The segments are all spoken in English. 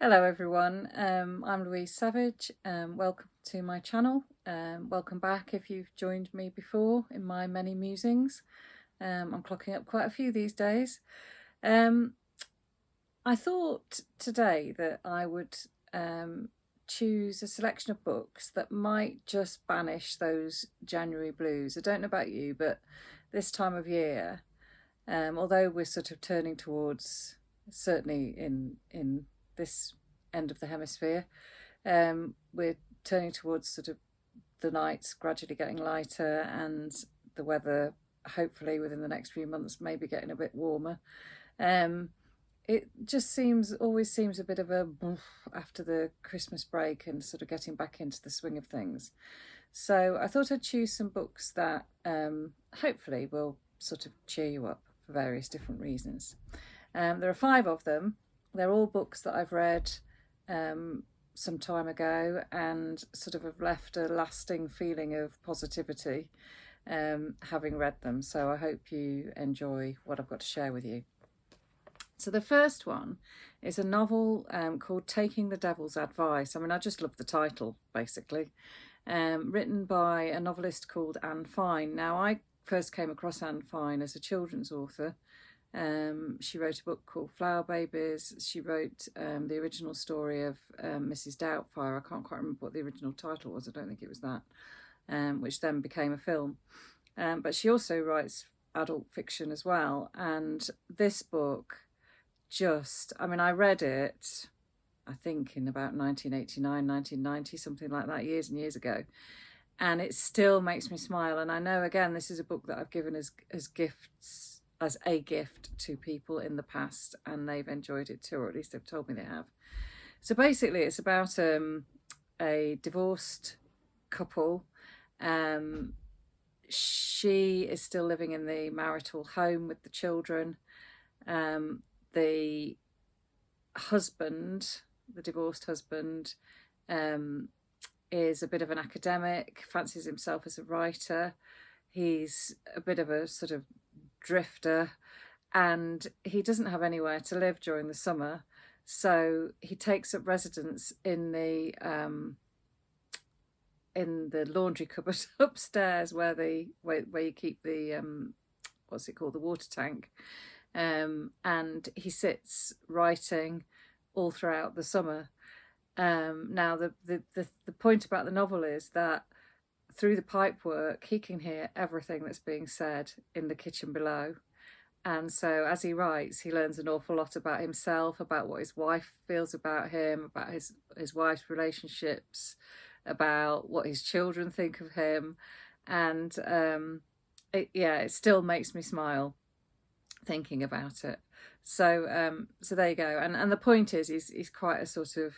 Hello everyone, I'm Louise Savage. Welcome to my channel. Welcome back if you've joined me before in my many musings. I'm clocking up quite a few these days. I thought today that I would choose a selection of books that might just banish those January blues. I don't know about you, but this time of year, although we're sort of turning towards, certainly in this end of the hemisphere, we're turning towards sort of the nights gradually getting lighter and the weather hopefully within the next few months maybe getting a bit warmer. It just always seems a bit of a after the Christmas break and sort of getting back into the swing of things. So I thought I'd choose some books that hopefully will sort of cheer you up for various different reasons. There are 5 of them. They're all books that I've read some time ago and sort of have left a lasting feeling of positivity having read them. So I hope you enjoy what I've got to share with you. So the first one is a novel called Taking the Devil's Advice. I mean, I just love the title, basically. Written by a novelist called Anne Fine. Now, I first came across Anne Fine as a children's author. She wrote a book called Flower Babies. She wrote the original story of Mrs. Doubtfire. I can't quite remember what the original title was. I don't think it was that, which then became a film. But she also writes adult fiction as well. And this book I read it, I think in about 1989, 1990, something like that, years and years ago. And it still makes me smile. And I know, again, this is a book that I've given as gifts, as a gift to people in the past, and they've enjoyed it too, or at least they've told me they have. So basically it's about a divorced couple. She is still living in the marital home with the children. The husband, the divorced husband, is a bit of an academic, fancies himself as a writer. He's a bit of a sort of drifter, and he doesn't have anywhere to live during the summer, so he takes up residence in the laundry cupboard upstairs, where you keep the what's it called, the water tank, and he sits writing all throughout the summer. Now the point about the novel is that through the pipework he can hear everything that's being said in the kitchen below, and so as he writes he learns an awful lot about himself, about what his wife feels about him, about his wife's relationships, about what his children think of him, and it still makes me smile thinking about it. So there you go. And the point is he's quite a sort of,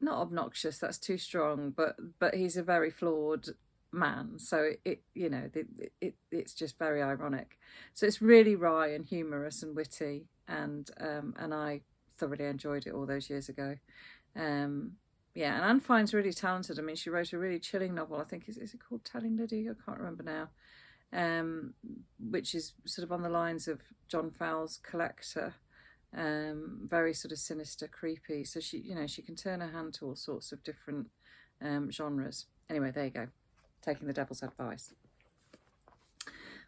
not obnoxious, that's too strong, but he's a very flawed man. So it's just very ironic. So it's really wry and humorous and witty, and I thoroughly enjoyed it all those years ago. And Anne Fine's really talented. I mean, she wrote a really chilling novel. I think is it called Telling Liddy? I can't remember now. Which is sort of on the lines of John Fowles' Collector. Very sort of sinister, creepy. So she can turn her hand to all sorts of different genres. Anyway, there you go. Taking the Devil's Advice.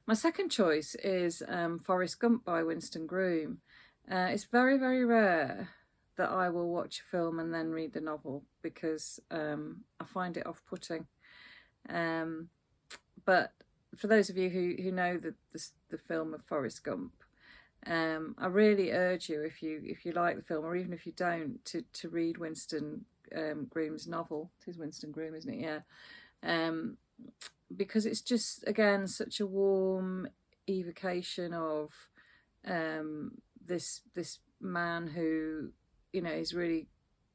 My second choice is Forrest Gump by Winston Groom. It's very, very rare that I will watch a film and then read the novel, because I find it off-putting. But for those of you who know the film of Forrest Gump, I really urge you, if you like the film, or even if you don't, to read Winston Groom's novel. It is Winston Groom, isn't it? Yeah. Because it's just, again, such a warm evocation of this man who is really,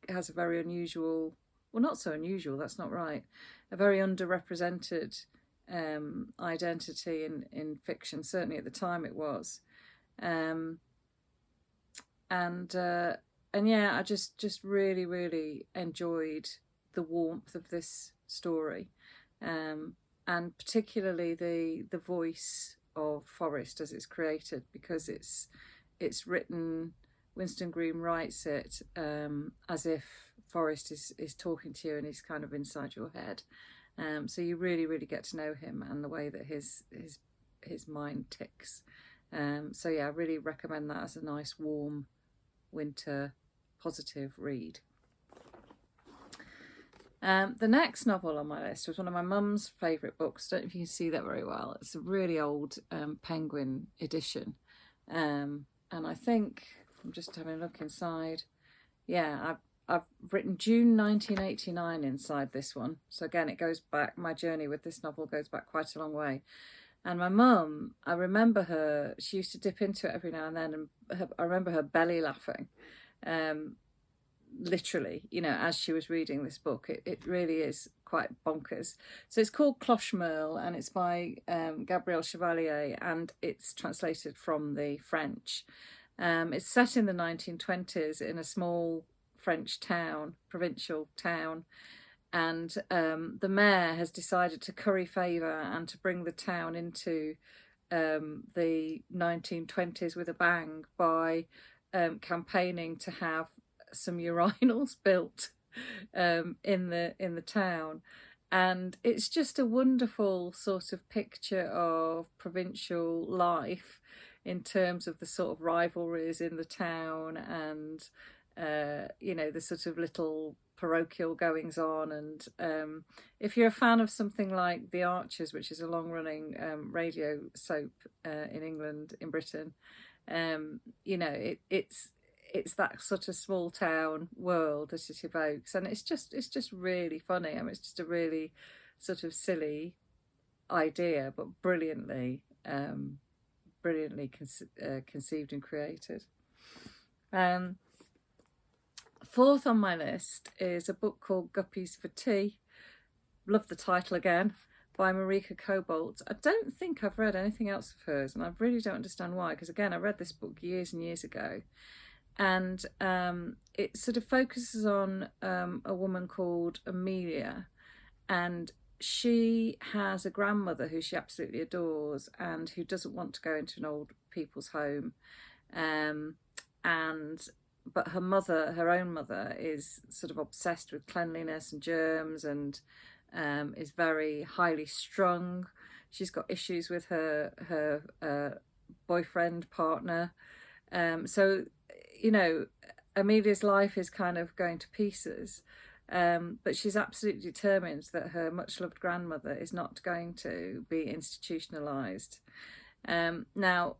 has a very unusual, well, not so unusual, that's not right, a very underrepresented identity in fiction. Certainly at the time it was. I just really enjoyed the warmth of this story, and particularly the voice of Forrest as it's created, because it's written Winston Green writes it as if Forrest is talking to you and he's kind of inside your head. So you really get to know him and the way that his mind ticks. So yeah, I really recommend that as a nice warm winter positive read. The next novel on my list was one of my mum's favourite books. I don't know if you can see that very well. It's a really old Penguin edition. And I think, I'm just having a look inside. Yeah, I've written June 1989 inside this one. So again, it goes back, my journey with this novel goes back quite a long way. And my mum, I remember her, she used to dip into it every now and then, and I remember her belly laughing. Literally, you know, as she was reading this book. It really is quite bonkers. So it's called Cloche Merle, and it's by Gabrielle Chevalier, and it's translated from the French. It's set in the 1920s in a small French town, provincial town, and the mayor has decided to curry favour and to bring the town into the 1920s with a bang by campaigning to have some urinals built in the town. And it's just a wonderful sort of picture of provincial life in terms of the sort of rivalries in the town, and you know, the sort of little parochial goings on. And if you're a fan of something like The Archers, which is a long-running radio soap in England, in Britain, you know, it's that sort of small town world that it evokes, and it's just really funny. I mean, it's just a really sort of silly idea, but brilliantly conceived and created. Fourth on my list is a book called Guppies for Tea. Love the title again, by Marika Cobalt. I don't think I've read anything else of hers, and I really don't understand why, because again, I read this book years and years ago. And it sort of focuses on a woman called Amelia, and she has a grandmother who she absolutely adores and who doesn't want to go into an old people's home. But her mother, her own mother, is sort of obsessed with cleanliness and germs, and is very highly strung. She's got issues with her boyfriend, partner. So, you know, Amelia's life is kind of going to pieces, but she's absolutely determined that her much-loved grandmother is not going to be institutionalised. Now,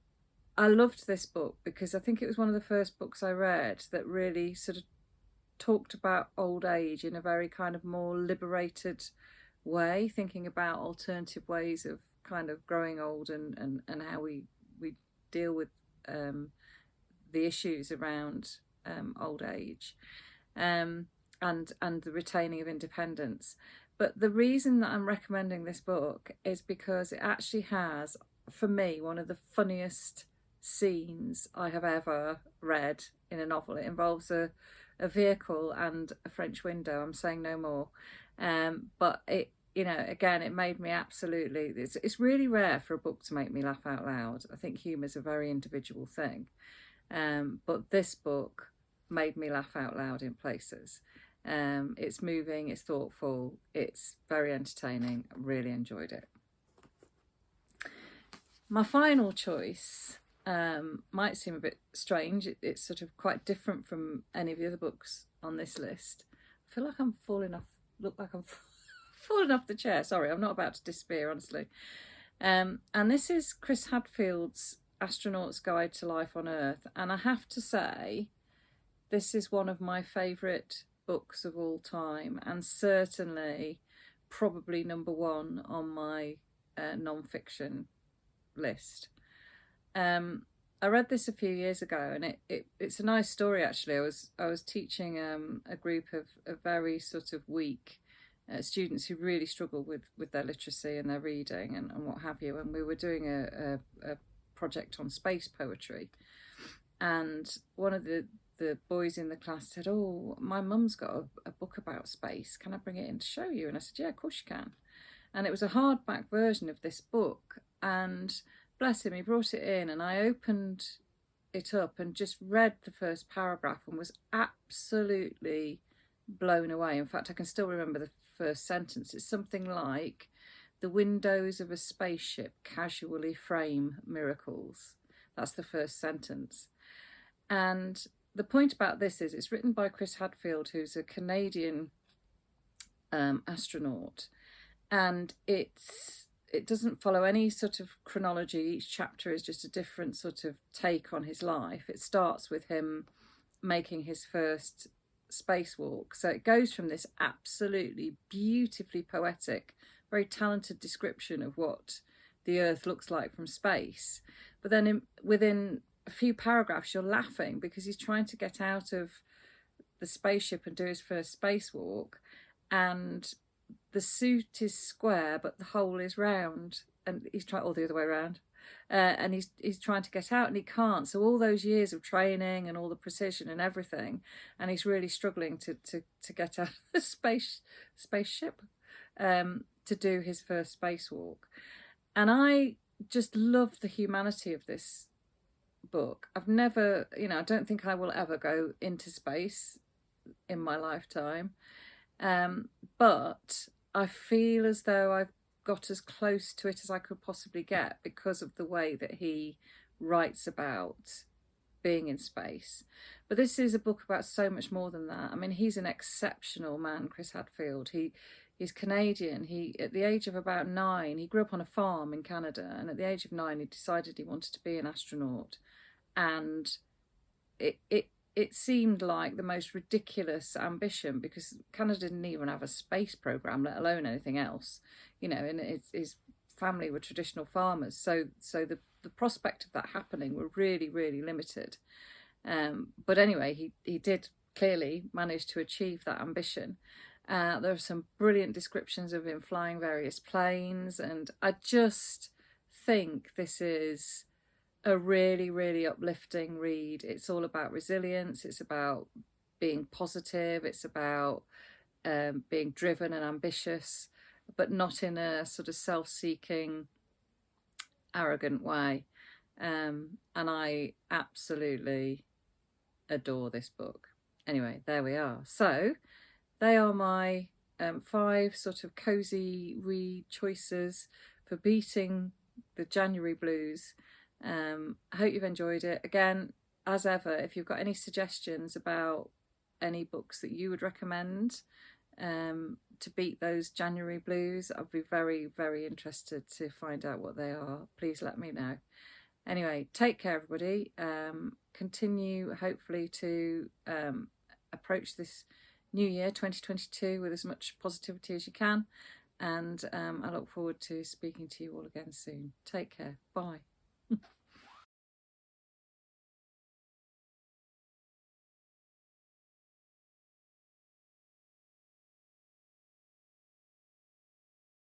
I loved this book because I think it was one of the first books I read that really sort of talked about old age in a very kind of more liberated way, thinking about alternative ways of kind of growing old, and how we deal with the issues around old age, and the retaining of independence. But the reason that I'm recommending this book is because it actually has, for me, one of the funniest scenes I have ever read in a novel. It involves a vehicle and a French window. I'm saying no more. But it, you know, again, it made me absolutely, it's really rare for a book to make me laugh out loud. I think humour's a very individual thing. But this book made me laugh out loud in places. It's moving, it's thoughtful, it's very entertaining. I really enjoyed it. My final choice might seem a bit strange. It's sort of quite different from any of the other books on this list. I feel like I'm falling off the chair. Sorry, I'm not about to disappear, honestly. And this is Chris Hadfield's Astronaut's Guide to Life on Earth, and I have to say this is one of my favourite books of all time, and certainly probably number one on my non-fiction list. I read this a few years ago, and it's a nice story actually. I was teaching a group of very sort of weak students who really struggle with their literacy and their reading and what have you, and we were doing a project on space poetry, and one of the boys in the class said, "Oh, my mum's got a book about space, can I bring it in to show you?" And I said, "Yeah, of course you can." And it was a hardback version of this book, and bless him, he brought it in, and I opened it up and just read the first paragraph and was absolutely blown away. In fact, I can still remember the first sentence. It's something like, "The windows of a spaceship casually frame miracles." That's the first sentence. And the point about this is it's written by Chris Hadfield, who's a Canadian astronaut, and it doesn't follow any sort of chronology. Each chapter is just a different sort of take on his life. It starts with him making his first spacewalk. So it goes from this absolutely beautifully poetic, very talented description of what the Earth looks like from space. But then within a few paragraphs, you're laughing because he's trying to get out of the spaceship and do his first spacewalk. And the suit is square, but the hole is round. And he's trying, or the other way around. And he's trying to get out and he can't. So all those years of training and all the precision and everything, and he's really struggling to get out of the spaceship to do his first spacewalk. And I just love the humanity of this book. I've never, I don't think I will ever go into space in my lifetime. But I feel as though I've got as close to it as I could possibly get because of the way that he writes about being in space. But this is a book about so much more than that. I mean, he's an exceptional man, Chris Hadfield. He's Canadian. At the age of about 9, he grew up on a farm in Canada, and at the age of 9 he decided he wanted to be an astronaut. And it seemed like the most ridiculous ambition because Canada didn't even have a space program, let alone anything else. And his family were traditional farmers, so the prospect of that happening were really, really limited. But anyway, he did clearly manage to achieve that ambition. There are some brilliant descriptions of him flying various planes, and I just think this is a really, really uplifting read. It's all about resilience. It's about being positive. It's about being driven and ambitious, but not in a sort of self-seeking, arrogant way. And I absolutely adore this book. Anyway, there we are. So they are my 5 sort of cozy read choices for beating the January blues. I hope you've enjoyed it. Again, as ever, if you've got any suggestions about any books that you would recommend to beat those January blues, I'd be very, very interested to find out what they are. Please let me know. Anyway, take care, everybody. Continue, hopefully, to approach this new year, 2022, with as much positivity as you can. And I look forward to speaking to you all again soon. Take care. Bye.